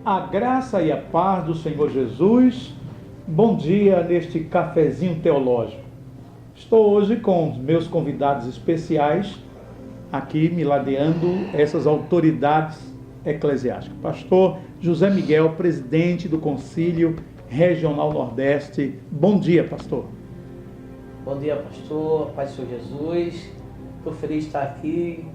A graça e a paz do Senhor Jesus. Bom dia neste cafezinho teológico. Estou hoje com os meus convidados especiais aqui me ladeando essas autoridades eclesiásticas. Pastor José Miguel, presidente do Concílio Regional Nordeste. Bom dia, pastor. Bom dia, pastor. Paz do Senhor Jesus. Estou feliz de estar aqui.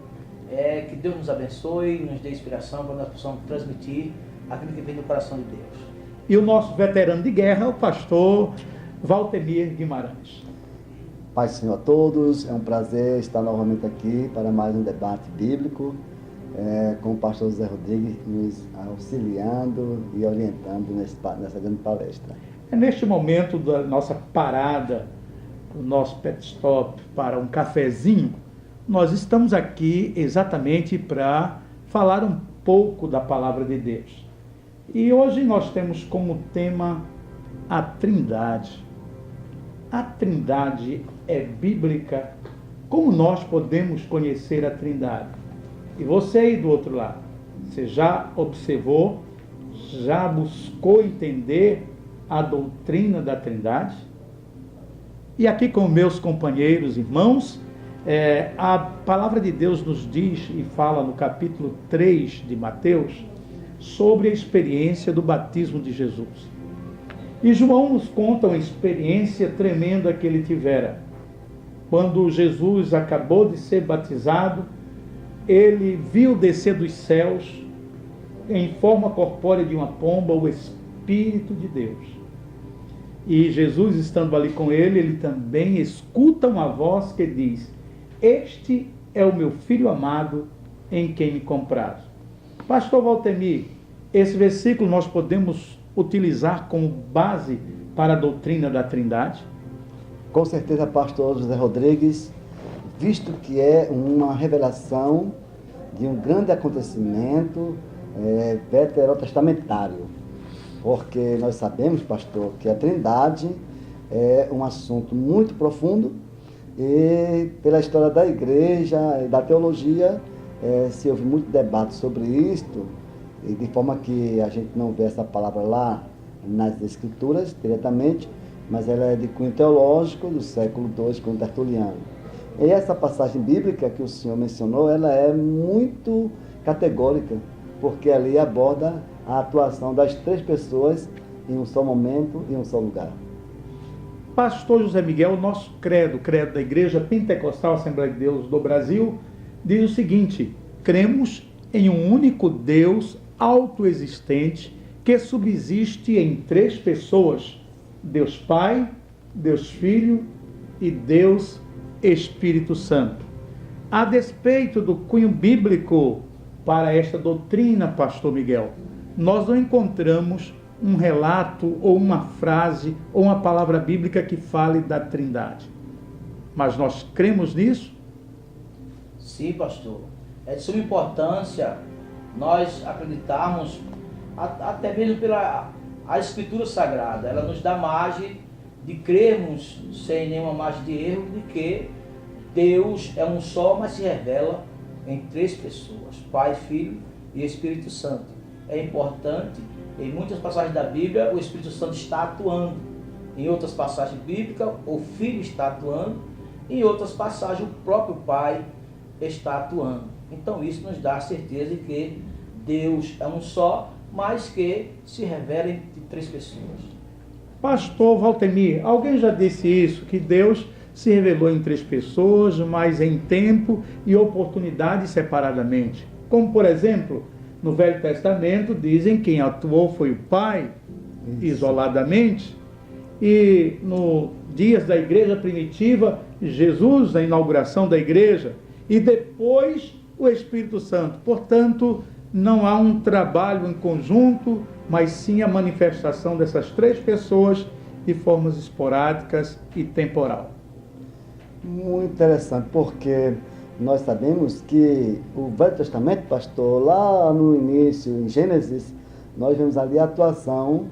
Que Deus nos abençoe, nos dê inspiração para nós possamos transmitir aquilo que vem do coração de Deus. E o nosso veterano de guerra, o pastor Valtemir Guimarães. Paz do Senhor a todos, é um prazer estar novamente aqui para mais um debate bíblico com o pastor José Rodrigues nos auxiliando e orientando nessa grande palestra. É neste momento da nossa parada, o nosso pit stop para um cafezinho, nós estamos aqui exatamente para falar um pouco da palavra de Deus. E hoje nós temos como tema a Trindade. A Trindade é bíblica? Como nós podemos conhecer a Trindade? E você aí do outro lado, você já observou, já buscou entender a doutrina da Trindade? E aqui com meus companheiros, irmãos, a palavra de Deus nos diz e fala no capítulo 3 de Mateus sobre a experiência do batismo de Jesus. E João nos conta uma experiência tremenda que ele tivera. Quando Jesus acabou de ser batizado, ele viu descer dos céus, em forma corpórea de uma pomba, o Espírito de Deus. E Jesus, estando ali com ele, ele também escuta uma voz que diz: "Este é o meu Filho amado, em quem me comprazo." Pastor Valtemir, esse versículo nós podemos utilizar como base para a doutrina da Trindade? Com certeza, pastor José Rodrigues, visto que é uma revelação de um grande acontecimento veterotestamentário, porque nós sabemos, pastor, que a Trindade é um assunto muito profundo e pela história da igreja e da teologia se houve muito debate sobre isto, e de forma que a gente não vê essa palavra lá nas escrituras diretamente, mas ela é de cunho teológico do século II com Tertuliano. E essa passagem bíblica que o senhor mencionou, ela é muito categórica, porque ali aborda a atuação das três pessoas em um só momento e em um só lugar. Pastor José Miguel, o nosso credo, o credo da Igreja Pentecostal Assembleia de Deus do Brasil, diz o seguinte: cremos em um único Deus autoexistente que subsiste em três pessoas: Deus Pai, Deus Filho e Deus Espírito Santo. A despeito do cunho bíblico para esta doutrina, pastor Miguel, nós não encontramos um relato ou uma frase ou uma palavra bíblica que fale da Trindade. Mas nós cremos nisso? Sim, pastor. É de suma importância nós acreditarmos, até mesmo pela a Escritura Sagrada. Ela nos dá margem de crermos, sem nenhuma margem de erro, de que Deus é um só, mas se revela em três pessoas: Pai, Filho e Espírito Santo. É importante, em muitas passagens da Bíblia, o Espírito Santo está atuando. Em outras passagens bíblicas, o Filho está atuando. Em outras passagens, o próprio Pai está atuando. Então isso nos dá a certeza de que Deus é um só, mas que se revela em três pessoas. Pastor Valtemir, alguém já disse isso, que Deus se revelou em três pessoas, mas em tempo e oportunidade separadamente. Como, por exemplo, no Velho Testamento dizem que quem atuou foi o Pai, isoladamente, e no dias da igreja primitiva, Jesus, a inauguração da igreja, e depois o Espírito Santo. Portanto, não há um trabalho em conjunto, mas sim a manifestação dessas três pessoas de formas esporádicas e temporal. Muito interessante, porque nós sabemos que o Velho Testamento, pastor, lá no início, em Gênesis, nós vemos ali a atuação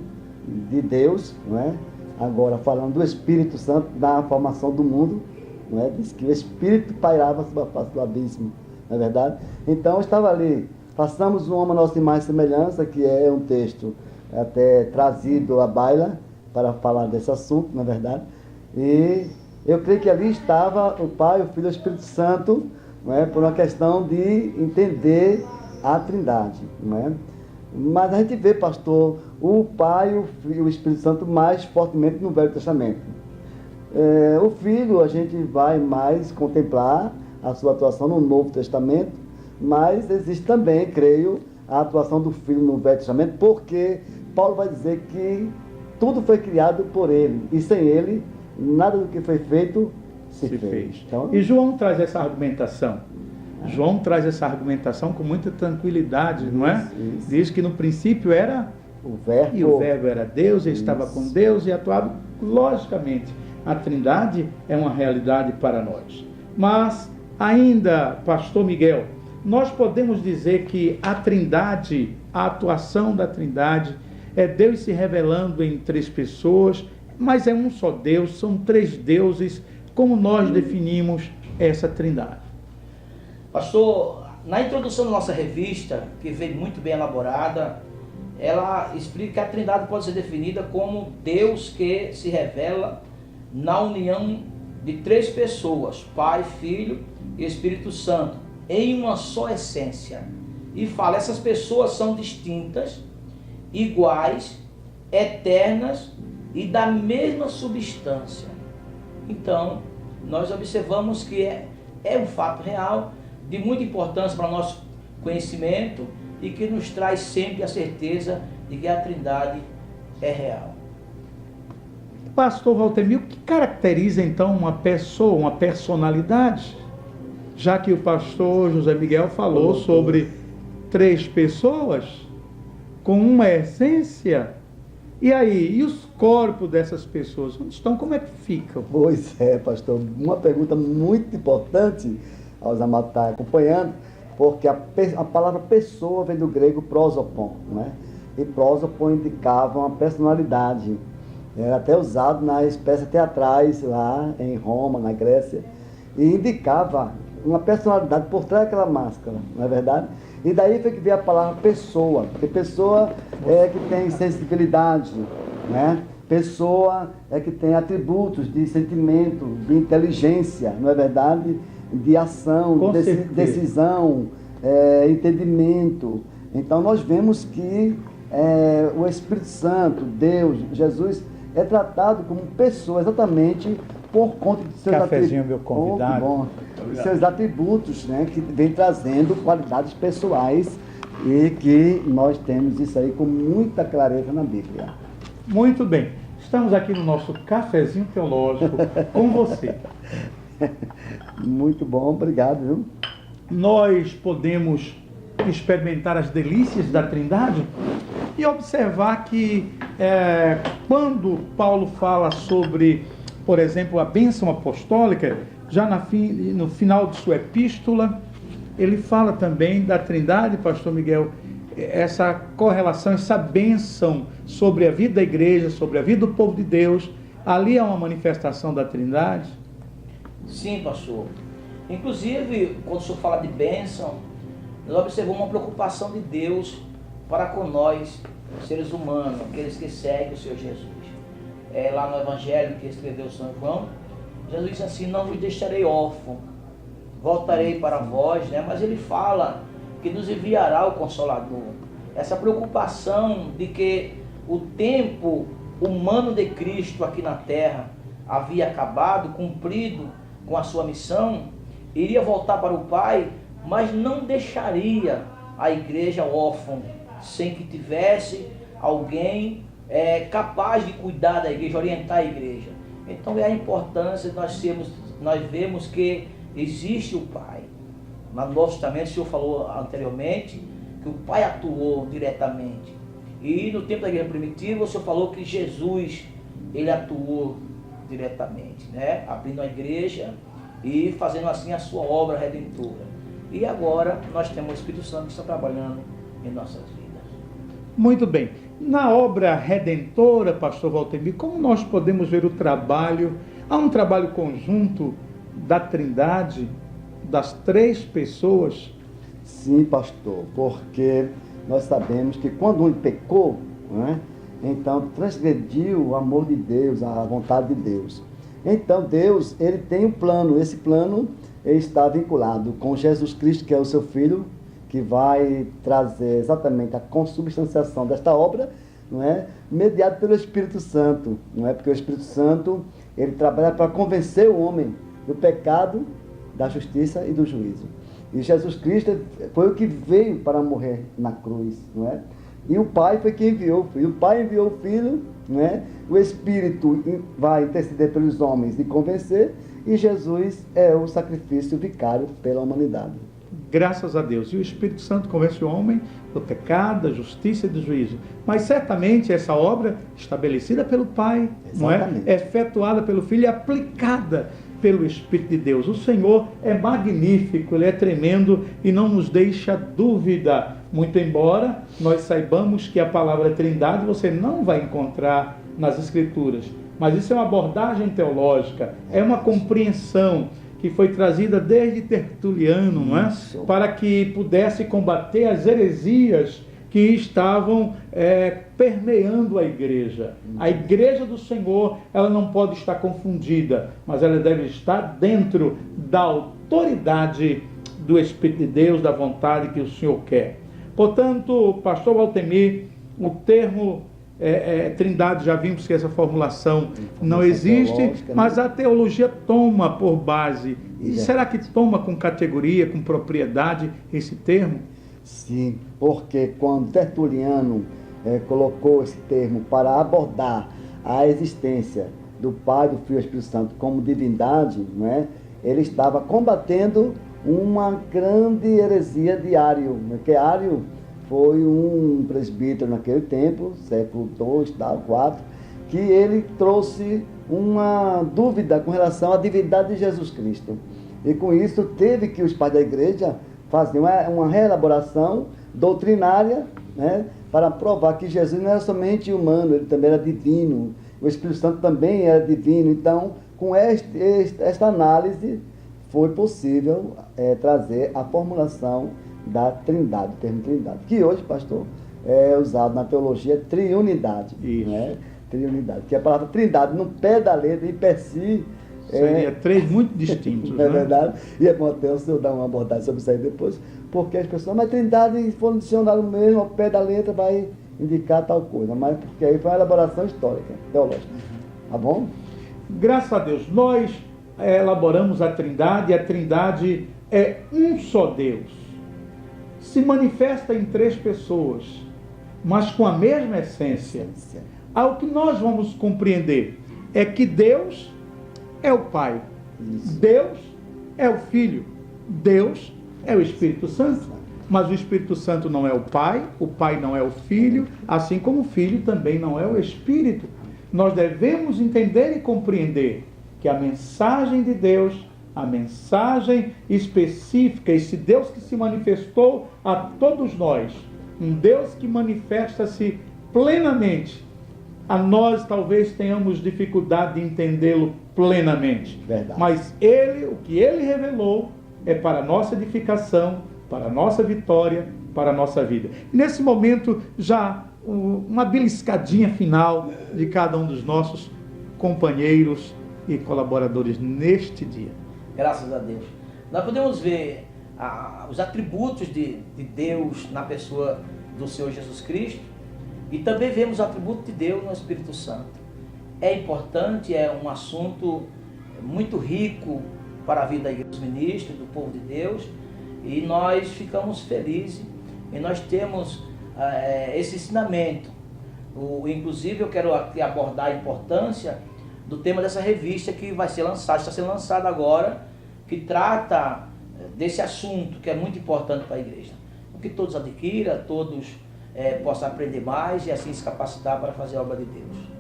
de Deus, não é? Agora, falando do Espírito Santo, na formação do mundo, não é? Diz que o Espírito pairava sobre a face do abismo, não é verdade? Então, estava ali façamos um homem à nossa imagem e semelhança, que é um texto até trazido à baila para falar desse assunto, na verdade. E eu creio que ali estava o Pai, o Filho e o Espírito Santo, não é? Por uma questão de entender a Trindade, não é? Mas a gente vê, pastor, o Pai, o Filho e o Espírito Santo mais fortemente no Velho Testamento. O Filho, a gente vai mais contemplar a sua atuação no Novo Testamento, mas existe também, creio, a atuação do Filho no Velho Testamento, porque Paulo vai dizer que tudo foi criado por Ele, e sem Ele, nada do que foi feito se fez. Então, e João traz essa argumentação. João traz essa argumentação com muita tranquilidade, não é? Isso. Diz que no princípio era o Verbo, e o Verbo era Deus, ele estava Isso. com Deus e atuava. Logicamente, a Trindade é uma realidade para nós. Mas, ainda, pastor Miguel, nós podemos dizer que a Trindade, a atuação da Trindade, é Deus se revelando em três pessoas, mas é um só Deus, são três deuses. Como nós definimos essa Trindade? Pastor, na introdução da nossa revista, que veio muito bem elaborada, ela explica que a Trindade pode ser definida como Deus que se revela na união de três pessoas, Pai, Filho e Espírito Santo, em uma só essência. E fala, essas pessoas são distintas, iguais, eternas e da mesma substância. Então, nós observamos que é um fato real, de muita importância para o nosso conhecimento e que nos traz sempre a certeza de que a Trindade é real. Pastor Valtemir, o que caracteriza então uma pessoa, uma personalidade? Já que o pastor José Miguel falou sobre três pessoas com uma essência, e aí, e os corpos dessas pessoas? Onde estão? Como é que ficam? Pois é, pastor, uma pergunta muito importante aos amados que estão acompanhando, porque a palavra pessoa vem do grego prosopon, né? E prosopon indicava uma personalidade. Era até usado nas peças teatrais lá em Roma, na Grécia, e indicava uma personalidade por trás daquela máscara, não é verdade? E daí foi que veio a palavra pessoa, porque pessoa é que tem sensibilidade, né? Pessoa é que tem atributos de sentimento, de inteligência, não é verdade? De ação, decisão, entendimento. Então nós vemos que o Espírito Santo, Deus, Jesus, é tratado como pessoa exatamente por conta de seus Cafezinho, meu convidado. Seus atributos, né, que vem trazendo qualidades pessoais e que nós temos isso aí com muita clareza na Bíblia. Muito bem. Estamos aqui no nosso cafezinho teológico com você. Muito bom, obrigado, viu? Nós podemos experimentar as delícias da Trindade e observar que quando Paulo fala sobre, por exemplo, a bênção apostólica, já no final de sua epístola, ele fala também da Trindade, pastor Miguel, essa correlação, essa bênção sobre a vida da igreja, sobre a vida do povo de Deus. Ali é uma manifestação da Trindade. Sim, pastor. Inclusive, quando o senhor fala de bênção, nós observamos uma preocupação de Deus para com nós, seres humanos, aqueles que seguem o Senhor Jesus. Lá no Evangelho que escreveu São João, Jesus disse assim: não vos deixarei órfão, voltarei para vós, né? Mas ele fala que nos enviará o Consolador. Essa preocupação de que o tempo humano de Cristo aqui na terra havia acabado, cumprido com a sua missão, iria voltar para o Pai, mas não deixaria a igreja órfã, sem que tivesse alguém capaz de cuidar da igreja, orientar a igreja. Então é a importância de nós vemos que existe o Pai. No Novo Testamento, o Senhor falou anteriormente que o Pai atuou diretamente. E no tempo da igreja primitiva, o Senhor falou que Jesus, ele atuou diretamente, né? Abrindo a igreja e fazendo assim a sua obra redentora. E agora nós temos o Espírito Santo que está trabalhando em nossas vidas. Muito bem. Na obra redentora, pastor Valtemir, como nós podemos ver o trabalho? Há um trabalho conjunto da Trindade, das três pessoas? Sim, pastor, porque nós sabemos que quando um pecou, né, então transgrediu o amor de Deus, a vontade de Deus. Então Deus, ele tem um plano, esse plano ele está vinculado com Jesus Cristo, que é o seu Filho, que vai trazer exatamente a consubstanciação desta obra, não é? Mediado pelo Espírito Santo, não é? Porque o Espírito Santo, ele trabalha para convencer o homem do pecado, da justiça e do juízo. E Jesus Cristo foi o que veio para morrer na cruz, não é? E o Pai foi quem enviou o Filho. O Pai enviou o Filho, não é? O Espírito vai interceder pelos homens e convencer, e Jesus é o sacrifício vicário pela humanidade. Graças a Deus. E o Espírito Santo convence o homem do pecado, da justiça e do juízo. Mas certamente essa obra, estabelecida pelo Pai, não é? Efetuada pelo Filho e aplicada pelo Espírito de Deus. O Senhor é magnífico, Ele é tremendo e não nos deixa dúvida. Muito embora nós saibamos que a palavra Trindade você não vai encontrar nas Escrituras. Mas isso é uma abordagem teológica, é uma compreensão que foi trazida desde Tertuliano, não é? Para que pudesse combater as heresias que estavam permeando a igreja. A igreja do Senhor, ela não pode estar confundida, mas ela deve estar dentro da autoridade do Espírito de Deus, da vontade que o Senhor quer. Portanto, pastor Valtemir, o termo Trindade, já vimos que essa formulação não existe, mas a teologia toma por base. E será que toma com categoria, com propriedade esse termo? Sim, porque quando Tertuliano colocou esse termo para abordar a existência do Pai, do Filho e do Espírito Santo como divindade, não é? Ele estava combatendo uma grande heresia de Ário, que Ário foi um presbítero naquele tempo, século II, IV, que ele trouxe uma dúvida com relação à divindade de Jesus Cristo. E com isso teve que os pais da igreja fazer uma reelaboração doutrinária, né, para provar que Jesus não era somente humano, ele também era divino, o Espírito Santo também era divino. Então, com esta análise, foi possível trazer a formulação da Trindade, o termo Trindade, que hoje, pastor, é usado na teologia triunidade. Né? Triunidade, que a palavra Trindade, no pé da letra, em per si, seria três muito distintos. É verdade, e é bom até o senhor dar uma abordagem sobre isso aí depois, porque as pessoas, mas Trindade, se for no dicionário mesmo, ao pé da letra vai indicar tal coisa, mas porque aí foi uma elaboração histórica, teológica. Tá bom? Graças a Deus, nós elaboramos a Trindade, e a Trindade é um só Deus. Se manifesta em três pessoas, mas com a mesma essência. Ao que nós vamos compreender é que Deus é o Pai, Deus é o Filho, Deus é o Espírito Santo. Mas o Espírito Santo não é o Pai não é o Filho, assim como o Filho também não é o Espírito. Nós devemos entender e compreender que a mensagem de Deus, a mensagem específica, esse Deus que se manifestou a todos nós, um Deus que manifesta-se plenamente, a nós talvez tenhamos dificuldade de entendê-lo plenamente. Verdade. Mas o que ele revelou é para a nossa edificação, para a nossa vitória, para a nossa vida. Nesse momento, já uma beliscadinha final de cada um dos nossos companheiros e colaboradores neste dia. Graças a Deus. Nós podemos ver os atributos de Deus na pessoa do Senhor Jesus Cristo e também vemos o atributo de Deus no Espírito Santo. É importante, é um assunto muito rico para a vida da igreja dos ministros, do povo de Deus, e nós ficamos felizes e nós temos esse ensinamento. Inclusive eu quero aqui abordar a importância do tema dessa revista que vai ser lançada, está sendo lançada agora, que trata desse assunto que é muito importante para a igreja. Que todos adquiram, todos possam aprender mais e assim se capacitar para fazer a obra de Deus.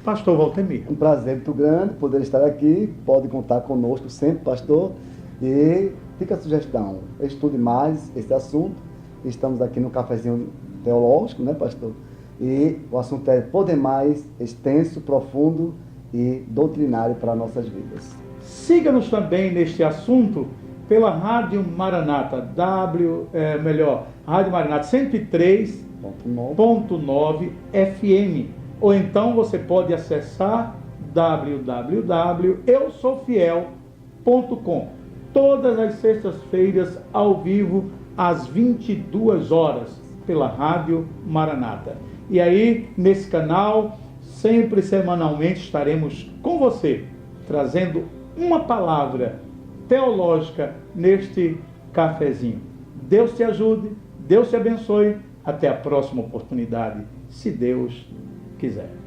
Pastor Valtemir. Um prazer muito grande poder estar aqui, pode contar conosco sempre, pastor, e fica a sugestão, estude mais esse assunto. Estamos aqui no cafezinho teológico, né, pastor? E o assunto é por demais extenso, profundo e doutrinário para nossas vidas. Siga-nos também neste assunto, pela Rádio Maranata, Rádio Maranata 103.9 FM. Ou então você pode acessar www.eusoufiel.com. Todas as sextas-feiras, ao vivo, às 22 horas, pela Rádio Maranata. E aí, nesse canal, sempre semanalmente estaremos com você, trazendo uma palavra teológica neste cafezinho. Deus te ajude, Deus te abençoe. Até a próxima oportunidade, se Deus quiser.